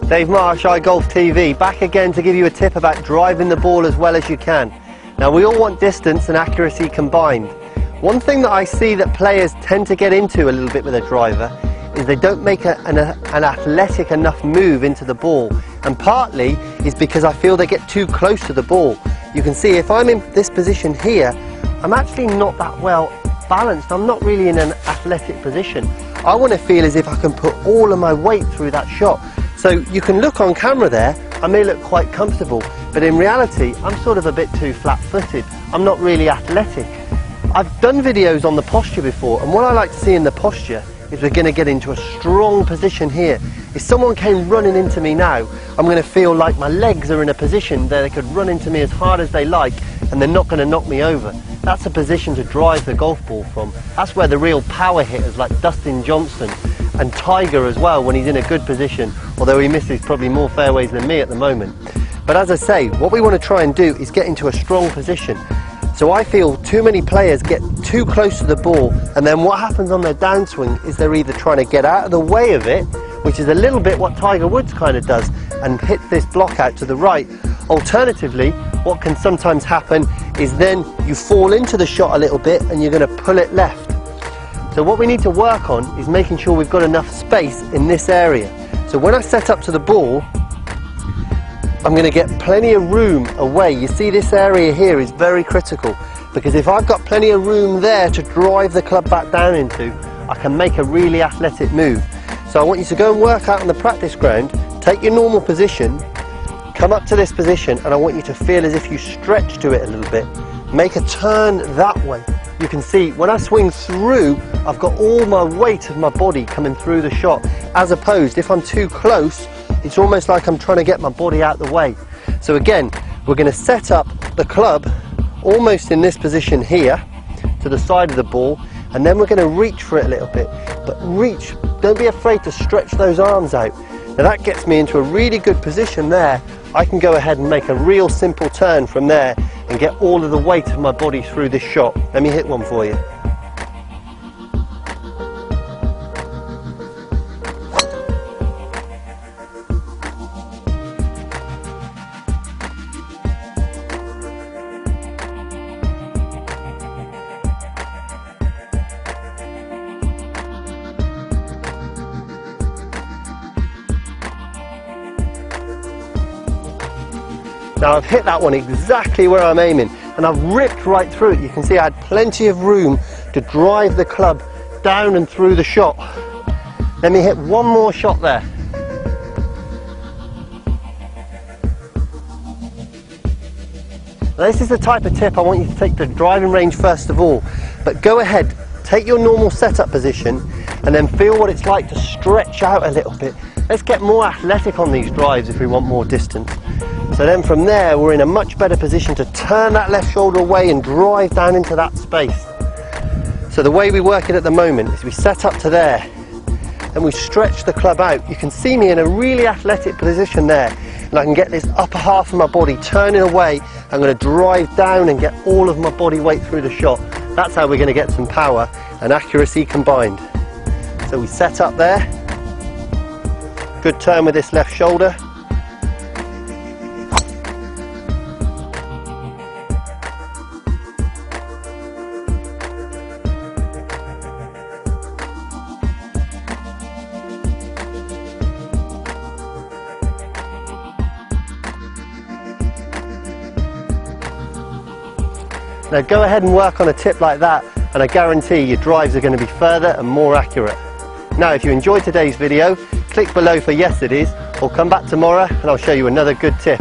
Dave Marsh, iGolf TV, back again to give you a tip about driving the ball as well as you can. Now, we all want distance and accuracy combined. One thing that I see that players tend to get into a little bit with a driver is they don't make an athletic enough move into the ball, and partly is because I feel they get too close to the ball. You can see if I'm in this position here, I'm actually not that well balanced. I'm not really in an athletic position. I want to feel as if I can put all of my weight through that shot. So you can look on camera there, I may look quite comfortable, but in reality I'm sort of a bit too flat-footed. I'm not really athletic. I've done videos on the posture before, and what I like to see in the posture is we're going to get into a strong position here. If someone came running into me now, I'm going to feel like my legs are in a position that they could run into me as hard as they like and they're not going to knock me over. That's a position to drive the golf ball from. That's where the real power hitters like Dustin Johnson and Tiger as well, when he's in a good position, although he misses probably more fairways than me at the moment. But as I say, what we want to try and do is get into a strong position. So I feel too many players get too close to the ball, and then what happens on their downswing is they're either trying to get out of the way of it, which is a little bit what Tiger Woods kind of does, and hit this block out to the right. Alternatively, what can sometimes happen is then you fall into the shot a little bit and you're going to pull it left. So what we need to work on is making sure we've got enough space in this area. So when I set up to the ball, I'm going to get plenty of room away. You see, this area here is very critical, because if I've got plenty of room there to drive the club back down into, I can make a really athletic move. So I want you to go and work out on the practice ground, take your normal position, come up to this position, and I want you to feel as if you stretch to it a little bit. Make a turn that way. You can see when I swing through, I've got all my weight of my body coming through the shot, as opposed if I'm too close, it's almost like I'm trying to get my body out the way. So again, we're going to set up the club almost in this position here to the side of the ball, and then we're going to reach for it a little bit. But reach, don't be afraid to stretch those arms out. Now that gets me into a really good position there. I can go ahead and make a real simple turn from there and get all of the weight of my body through this shot. Let me hit one for you. Now I've hit that one exactly where I'm aiming, and I've ripped right through it. You can see I had plenty of room to drive the club down and through the shot. Let me hit one more shot there. Now, this is the type of tip I want you to take to the driving range first of all, but go ahead, take your normal setup position and then feel what it's like to stretch out a little bit. Let's get more athletic on these drives if we want more distance. So then from there, we're in a much better position to turn that left shoulder away and drive down into that space. So the way we work it at the moment is we set up to there and we stretch the club out. You can see me in a really athletic position there, and I can get this upper half of my body turning away. I'm going to drive down and get all of my body weight through the shot. That's how we're going to get some power and accuracy combined. So we set up there, good turn with this left shoulder. Now go ahead and work on a tip like that, and I guarantee your drives are going to be further and more accurate. Now if you enjoyed today's video, click below for yes it is, or come back tomorrow and I'll show you another good tip.